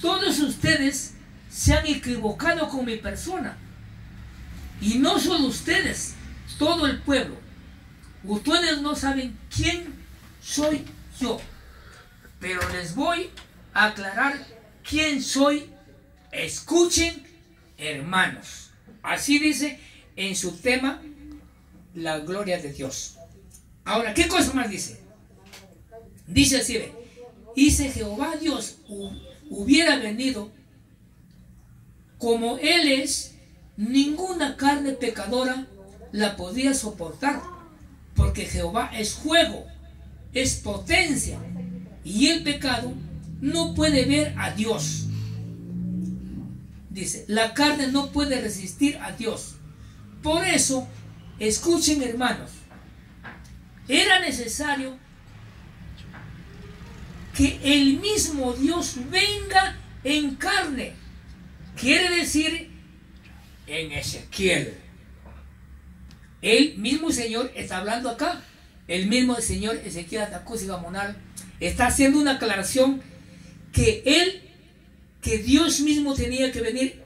todos ustedes se han equivocado con mi persona. Y no solo ustedes, todo el pueblo. Ustedes no saben quién soy yo. Pero les voy a aclarar quién soy. Escuchen, hermanos. Así dice en su tema, la gloria de Dios. Ahora, ¿qué cosa más dice? Dice así, ve. Y si Jehová Dios hubiera venido como Él es, ninguna carne pecadora la podía soportar, porque Jehová es fuego, es potencia, y el pecado no puede ver a Dios. Dice, la carne no puede resistir a Dios. Por eso, escuchen, hermanos, era necesario que el mismo Dios venga en carne. Quiere decir, en Ezequiel. El mismo Señor está hablando acá. El mismo Señor Ezequiel Atacusi Gamonal está haciendo una aclaración que Dios mismo tenía que venir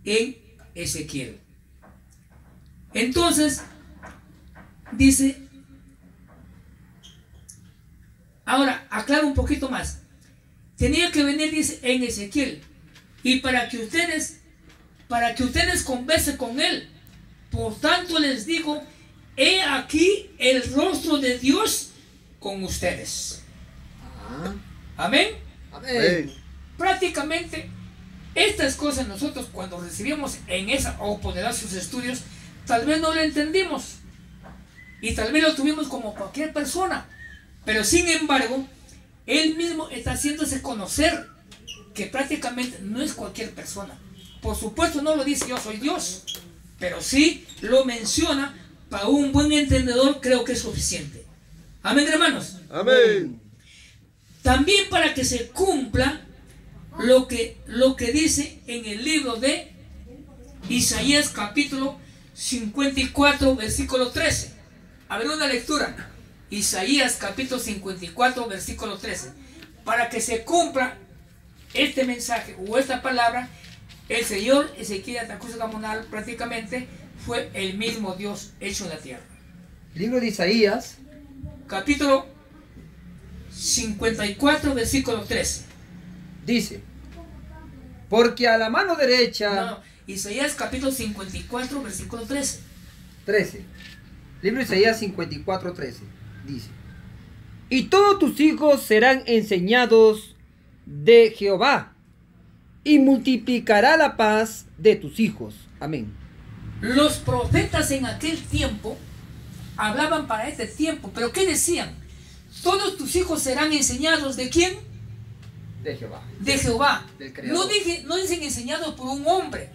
en Ezequiel. Entonces, dice, ahora aclaro un poquito más. Tenía que venir, dice, en Ezequiel. Y para que ustedes conversen con Él. Por tanto les digo, he aquí el rostro de Dios con ustedes. Amén. Amén. Prácticamente estas cosas nosotros cuando recibimos en esa oportunidad sus estudios, tal vez no lo entendimos. Y tal vez lo tuvimos como cualquier persona. Pero sin embargo, Él mismo está haciéndose conocer que prácticamente no es cualquier persona. Por supuesto no lo dice yo soy Dios, pero sí lo menciona. Para un buen entendedor creo que es suficiente. Amén, hermanos. Amén. También para que se cumpla lo que dice en el libro de Isaías capítulo 54 versículo 13. A ver una lectura. Isaías capítulo 54 versículo 13. Para que se cumpla este mensaje o esta palabra, el Señor Ezequiel Atacusi Gamonal prácticamente fue el mismo Dios hecho en la tierra. Libro de Isaías, capítulo 54, versículo 13. Dice, porque a la mano derecha... No, Isaías capítulo 54, versículo 13. 13. Libro de Isaías 54, 13. Dice, y todos tus hijos serán enseñados de Jehová, y multiplicará la paz de tus hijos. Amén. Los profetas en aquel tiempo hablaban para este tiempo, pero ¿qué decían? Todos tus hijos serán enseñados ¿de quién? De Jehová. De Jehová. Del Creador. No dicen enseñados por un hombre,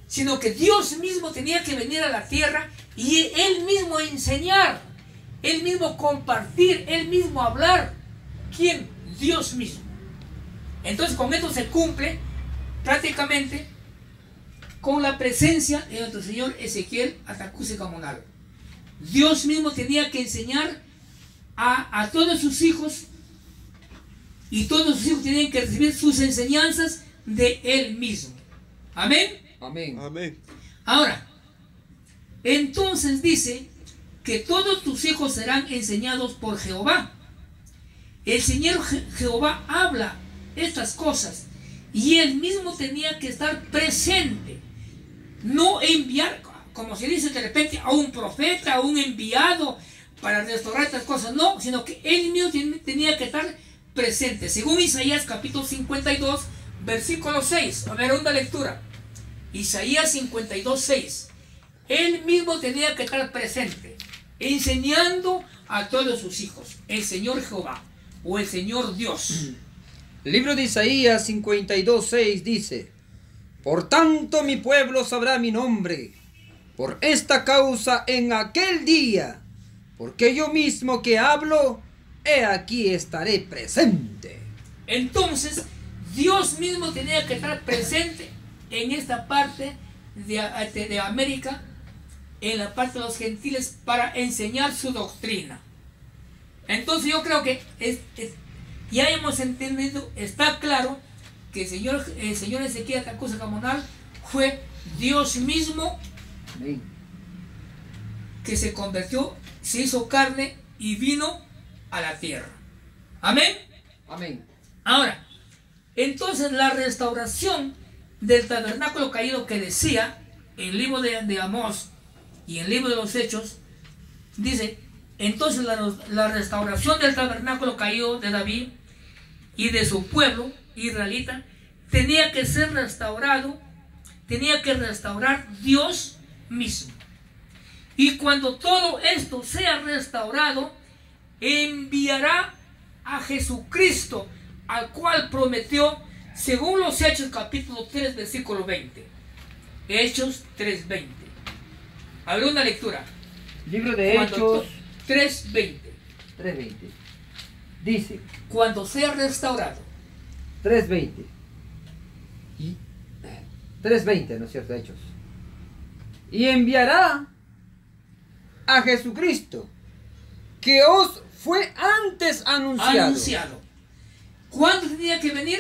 sino que Dios mismo tenía que venir a la tierra y Él mismo enseñar, Él mismo compartir, Él mismo hablar. ¿Quién? Dios mismo. Entonces con esto se cumple prácticamente con la presencia de nuestro Señor Ezequiel Atacusi Gamonal. Dios mismo tenía que enseñar a todos sus hijos, y todos sus hijos tenían que recibir sus enseñanzas de Él mismo. Amén. Amén. Amén. Ahora, entonces dice que todos tus hijos serán enseñados por Jehová. El Señor Jehová habla estas cosas y Él mismo tenía que estar presente. No enviar, como se dice de repente, a un profeta, a un enviado para restaurar estas cosas. No, sino que Él mismo tenía que estar presente. Según Isaías capítulo 52, versículo 6. A ver, una lectura. Isaías 52, 6. Él mismo tenía que estar presente, enseñando a todos sus hijos. El Señor Jehová o el Señor Dios. El libro de Isaías 52, 6 dice, por tanto mi pueblo sabrá mi nombre, por esta causa en aquel día, porque yo mismo que hablo, he aquí estaré presente. Entonces, Dios mismo tenía que estar presente en esta parte de América, en la parte de los gentiles, para enseñar su doctrina. Entonces yo creo que ya hemos entendido, está claro que el Señor Ezequiel Tacuza Camonal fue Dios mismo. Amén. Que se convirtió, se hizo carne y vino a la tierra. Amén. Amén. Ahora, entonces la restauración del tabernáculo caído que decía el libro de Amós y el libro de los Hechos, dice, entonces la restauración del tabernáculo caído de David y de su pueblo israelita tenía que ser restaurado, tenía que restaurar Dios mismo. Y cuando todo esto sea restaurado, enviará a Jesucristo, al cual prometió, según los Hechos capítulo 3, versículo 20. Hechos 3:20. A ver una lectura. Libro de Hechos 3:20. 3:20. Dice, Cuando sea restaurado. 3:20. 3:20, ¿no es cierto? Hechos. Y enviará a Jesucristo, que os fue antes anunciado. ¿Cuándo tenía que venir?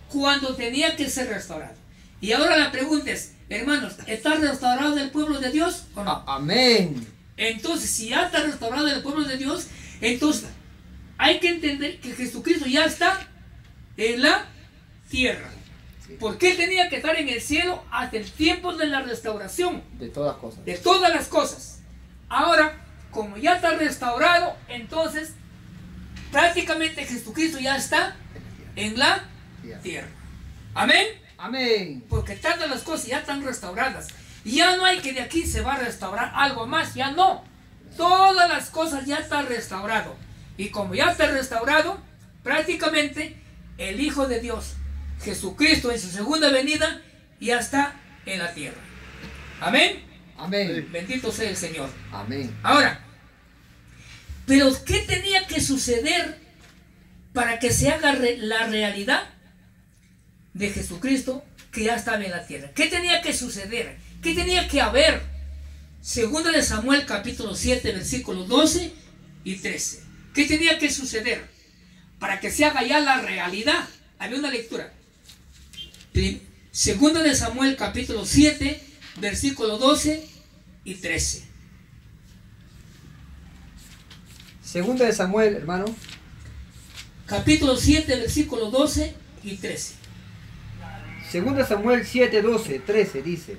Cuando tenía que ser restaurado. Y ahora la pregunta es, hermanos, ¿está restaurado el pueblo de Dios o no? Amén. Entonces, si ya está restaurado el pueblo de Dios, entonces hay que entender que Jesucristo ya está en la tierra. Porque Él tenía que estar en el cielo hasta el tiempo de la restauración. De todas cosas. De todas las cosas. Ahora, como ya está restaurado, entonces prácticamente Jesucristo ya está en la tierra. Amén. Amén. Porque todas las cosas ya están restauradas. Ya no hay que de aquí se va a restaurar algo más, ya no. Todas las cosas ya están restaurado. Y como ya está restaurado, prácticamente el Hijo de Dios, Jesucristo en su segunda venida, ya está en la tierra. Amén. Amén. Bendito sea el Señor. Amén. Ahora, pero ¿qué tenía que suceder para que se haga la realidad de Jesucristo que ya estaba en la tierra? ¿Qué tenía que suceder? ¿Qué tenía que haber? Segunda de Samuel capítulo 7 versículos 12 y 13. ¿Qué tenía que suceder para que se haga ya la realidad? Había una lectura. Segunda de Samuel capítulo 7 versículos 12 y 13. Segunda de Samuel, hermano. Capítulo 7 versículos 12 y 13. Segunda de Samuel 7, 12, 13 dice: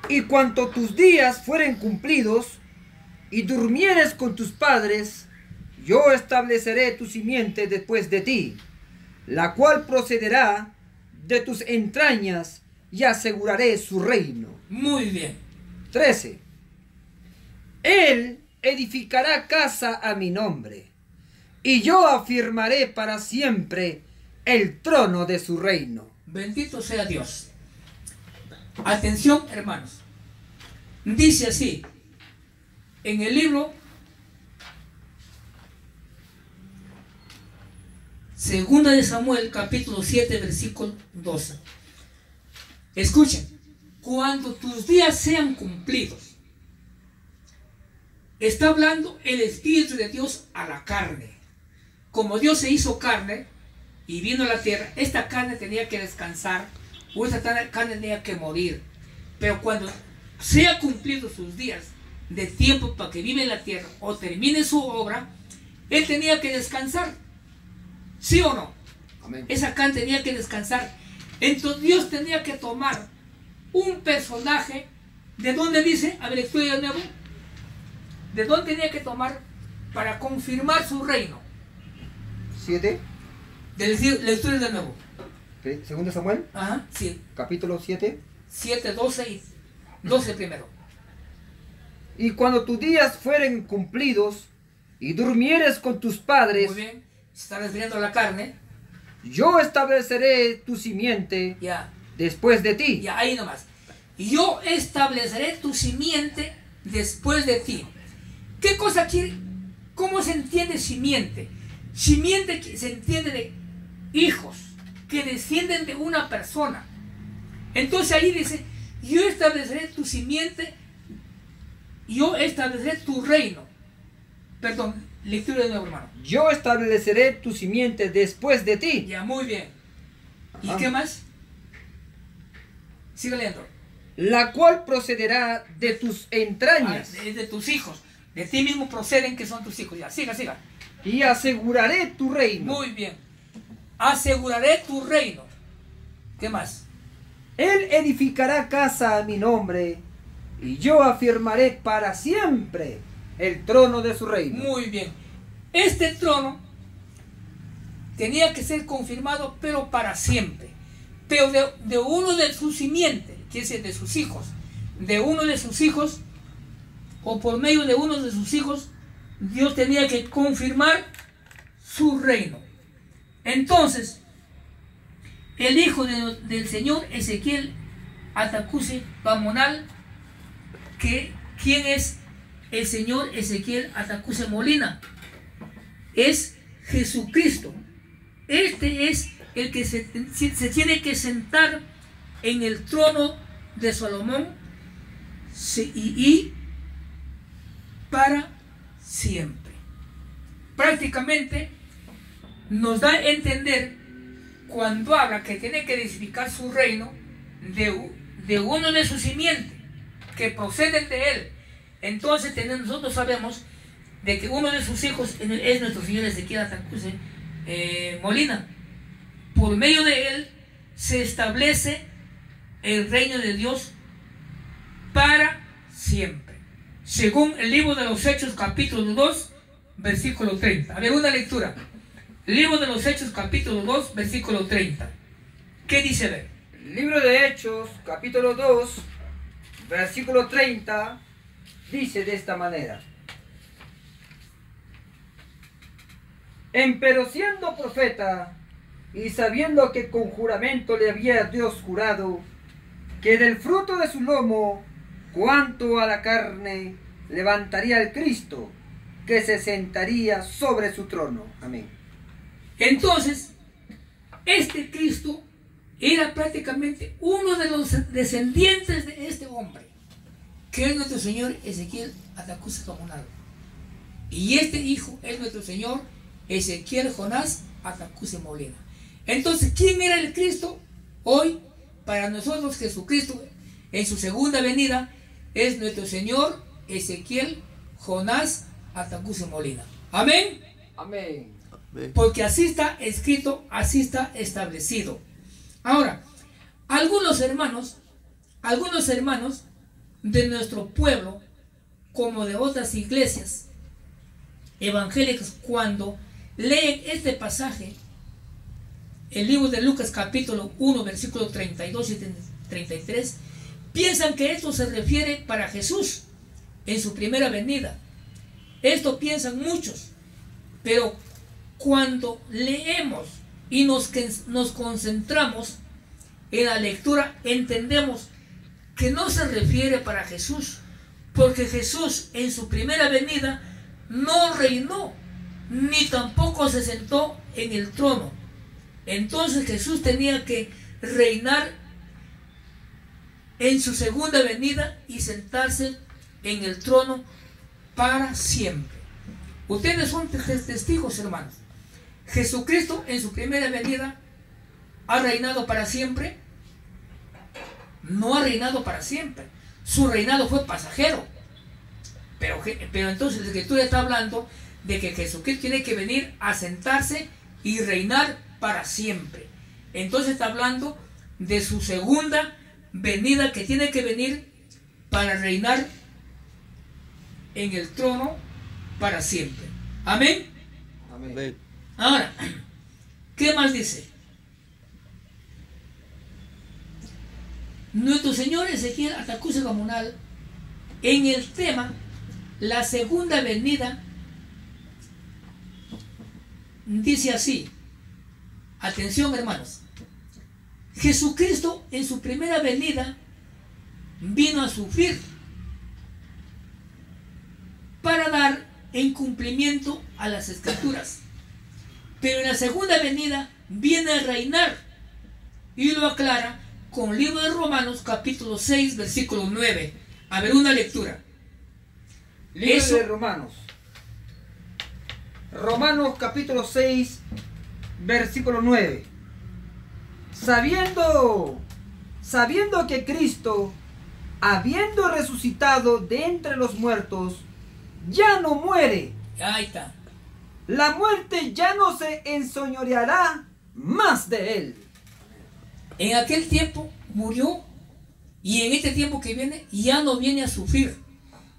Y cuanto tus días fueren cumplidos y durmieres con tus padres, yo estableceré tu simiente después de ti, la cual procederá de tus entrañas, y aseguraré su reino. Muy bien. 13. Él edificará casa a mi nombre, y yo afirmaré para siempre el trono de su reino. Bendito sea Dios. Atención, hermanos. Dice así, en el libro Segunda de Samuel, capítulo 7, versículo 12. Escuchen, cuando tus días sean cumplidos, está hablando el Espíritu de Dios a la carne. Como Dios se hizo carne y vino a la tierra, esta carne tenía que descansar, o esta carne tenía que morir. Pero cuando sea cumplido sus días de tiempo para que vive en la tierra o termine su obra, él tenía que descansar. ¿Sí o no? Amén. Esa carne tenía que descansar. Entonces Dios tenía que tomar un personaje. ¿De dónde dice? A ver, estudia de nuevo. ¿De dónde tenía que tomar para confirmar su reino? 7. Le estudio de nuevo. Segunda de Samuel. Ajá, sí. Capítulo 7. 7, 12 y 12 primero. Y cuando tus días fueren cumplidos y durmieres con tus padres, Muy bien. Se está refiriendo a la carne. yo estableceré tu simiente Ya. después de ti. Ya, ahí nomás. Yo estableceré tu simiente después de ti. ¿Qué cosa quiere? ¿Cómo se entiende simiente? Simiente se entiende de hijos que descienden de una persona. Entonces ahí dice, yo estableceré tu simiente, yo estableceré tu reino. Perdón, lectura de nuevo, hermano. Yo estableceré tu simiente después de ti. Ya, muy bien. ¿Y qué más? Sigue leyendo. La cual procederá de tus entrañas. De tus hijos. De ti mismo proceden que son tus hijos. Ya, siga, siga. Y aseguraré tu reino. Muy bien. Aseguraré tu reino. ¿Qué más? Él edificará casa a mi nombre, y yo afirmaré para siempre el trono de su reino. Muy bien. Este trono tenía que ser confirmado, pero para siempre. Pero de uno de sus simientes, quiere decir de sus hijos, de uno de sus hijos, o por medio de uno de sus hijos, Dios tenía que confirmar su reino. Entonces, el hijo del señor Ezequiel Atacuse Pamonal, ¿quién es el señor Ezequiel Atacuse Molina? Es Jesucristo. Este es el que se tiene que sentar en el trono de Salomón y para siempre. Prácticamente nos da a entender cuando habla que tiene que edificar su reino de uno de sus simientes que proceden de él. Entonces nosotros sabemos de que uno de sus hijos es nuestro señor Ezequiel Atacuse Molina. Por medio de él se establece el reino de Dios para siempre, según el libro de los Hechos capítulo 2 versículo 30. A ver, una lectura. Libro de los Hechos capítulo 2 versículo 30. ¿Qué dice? Ver? Libro de Hechos capítulo 2 versículo 30 dice de esta manera: Empero siendo profeta y sabiendo que con juramento le había Dios jurado que del fruto de su lomo, cuanto a la carne, levantaría el Cristo, que se sentaría sobre su trono. Amén. Entonces, este Cristo era prácticamente uno de los descendientes de este hombre, que es nuestro señor Ezequiel Atacuse Pamonal. Y este hijo es nuestro señor Ezequiel Jonás Atacuse Molina. Entonces, ¿quién era el Cristo? Hoy, para nosotros, Jesucristo, en su segunda venida, es nuestro señor Ezequiel Jonás Atacuse Molina. Amén. Amén. Porque así está escrito, así está establecido. Ahora, algunos hermanos de nuestro pueblo, como de otras iglesias evangélicas, cuando leen este pasaje, el libro de Lucas capítulo 1 versículo 32 y 33, piensan que esto se refiere para Jesús en su primera venida. Esto piensan muchos, pero cuando leemos y nos concentramos en la lectura, entendemos que no se refiere para Jesús, porque Jesús en su primera venida no reinó, ni tampoco se sentó en el trono. Entonces Jesús tenía que reinar en su segunda venida y sentarse en el trono para siempre. Ustedes son testigos, hermanos. Jesucristo en su primera venida ha reinado para siempre. No ha reinado para siempre. Su reinado fue pasajero. Pero entonces la Escritura está hablando de que Jesucristo tiene que venir a sentarse y reinar para siempre. Entonces está hablando de su segunda venida, que tiene que venir para reinar en el trono para siempre. Amén. Amén. Ahora, ¿qué más dice? Nuestro señor Ezequiel Atacuse Pamonal, en el tema la segunda venida, dice así. Atención, hermanos. Jesucristo en su primera venida vino a sufrir para dar en cumplimiento a las Escrituras. Pero en la segunda venida viene a reinar, y lo aclara con el libro de Romanos capítulo 6 versículo 9. A ver, una lectura. Libro de Romanos. Romanos capítulo 6 versículo 9. sabiendo que Cristo, habiendo resucitado de entre los muertos, ya no muere. Ahí está. La muerte ya no se enseñoreará más de él. En aquel tiempo murió, y en este tiempo que viene ya no viene a sufrir,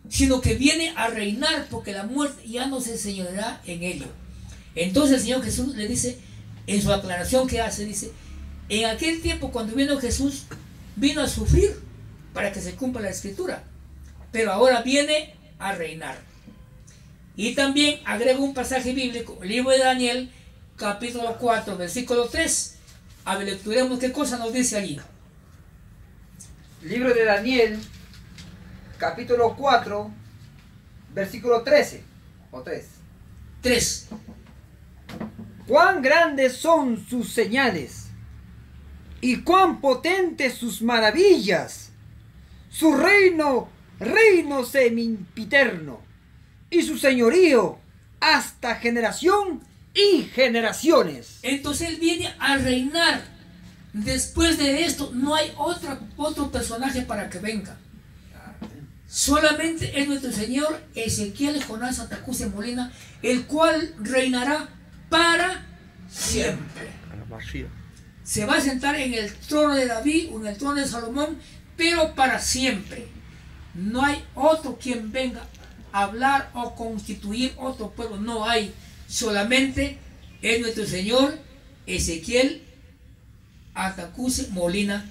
sino que viene a reinar, porque la muerte ya no se enseñoreará en ello. Entonces el Señor Jesús le dice, en su aclaración que hace, dice, en aquel tiempo cuando vino Jesús, vino a sufrir para que se cumpla la Escritura, pero ahora viene a reinar. Y también agrego un pasaje bíblico, el libro de Daniel, capítulo 4, versículo 3. A ver, lecturemos qué cosa nos dice allí. Libro de Daniel, capítulo 4, versículo 13 o 3. 3. Cuán grandes son sus señales y cuán potentes sus maravillas. Su reino sempiterno, y su señorío hasta generación y generaciones. Entonces Él viene a reinar. Después de esto no hay otro personaje para que venga. Solamente es nuestro Señor Ezequiel Jonás Santa Cruz de Molina, el cual reinará para siempre. Se va a sentar en el trono de David o en el trono de Salomón, pero para siempre. No hay otro quien venga a hablar o constituir otro pueblo. No hay. Solamente es nuestro Señor Ezequiel Atacuce Molina,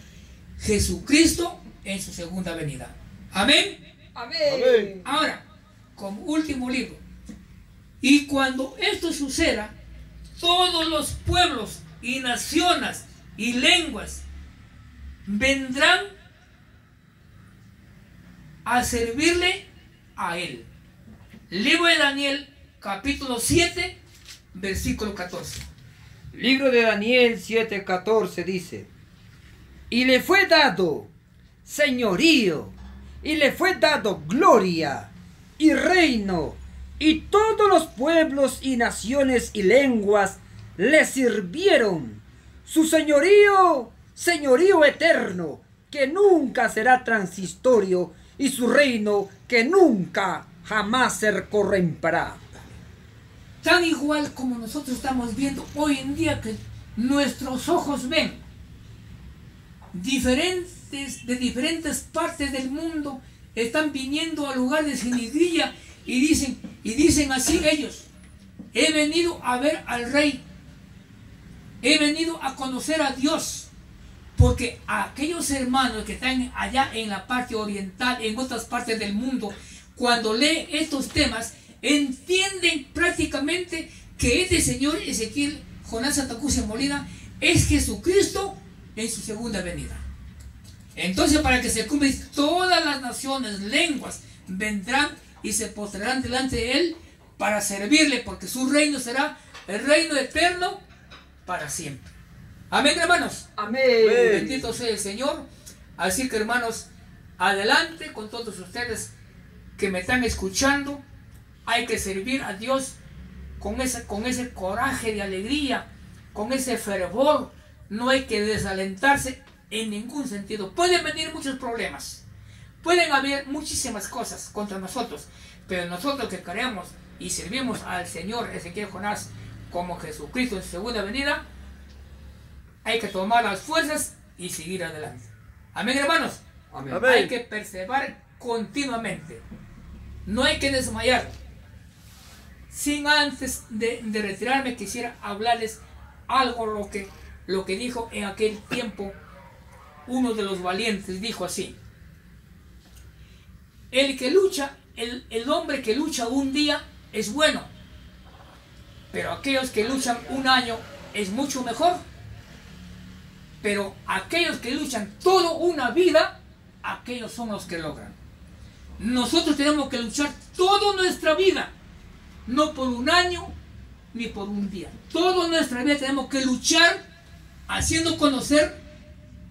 Jesucristo en su segunda venida. Amén. Amén. Ahora, como último libro. Y cuando esto suceda, todos los pueblos y naciones y lenguas vendrán a servirle a Él. Libro de Daniel, capítulo 7, versículo 14. Libro de Daniel 7:14 dice: y le fue dado señorío, y le fue dado gloria y reino, y todos los pueblos y naciones y lenguas le sirvieron. Su señorío eterno, que nunca será transitorio, y su reino que nunca jamás se corromperá. Tan igual como nosotros estamos viendo hoy en día, que nuestros ojos ven de diferentes partes del mundo, están viniendo al lugar de Sinigría y dicen así ellos: he venido a ver al Rey, he venido a conocer a Dios. Porque aquellos hermanos que están allá en la parte oriental, en otras partes del mundo, cuando leen estos temas, entienden prácticamente que este Señor Ezequiel Jonás Santa Cruz de Molina es Jesucristo en su segunda venida. Entonces, para que se cumplan, todas las naciones, lenguas, vendrán y se postrarán delante de Él para servirle, porque su reino será el reino eterno para siempre. Amén, hermanos. Amén. Bendito sea el Señor. Así que, hermanos, adelante con todos ustedes que me están escuchando. Hay que servir a Dios con ese coraje de alegría, con ese fervor. No hay que desalentarse en ningún sentido. Pueden venir muchos problemas, pueden haber muchísimas cosas contra nosotros, pero nosotros que creemos y servimos al Señor Ezequiel Jonás como Jesucristo en su segunda venida, hay que tomar las fuerzas y seguir adelante. Amén, hermanos. Amén. Hay que perseverar continuamente. No hay que desmayar. Sin antes de retirarme, quisiera hablarles algo lo que dijo en aquel tiempo uno de los valientes. Dijo así: el que lucha, el hombre que lucha un día es bueno, pero aquellos que luchan un año es mucho mejor. Pero aquellos que luchan toda una vida, aquellos son los que logran. Nosotros tenemos que luchar toda nuestra vida, no por un año ni por un día. Toda nuestra vida tenemos que luchar haciendo conocer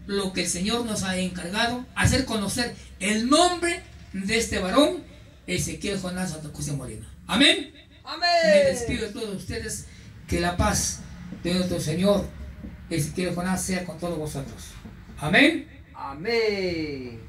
lo que el Señor nos ha encargado, hacer conocer el nombre de este varón, Ezequiel Jonás Santa Cruz de Molina. Amén. Amén. Me despido de todos ustedes. Que la paz de nuestro Señor Ezequiel Jonás sea con todos vosotros. Amén. Amén.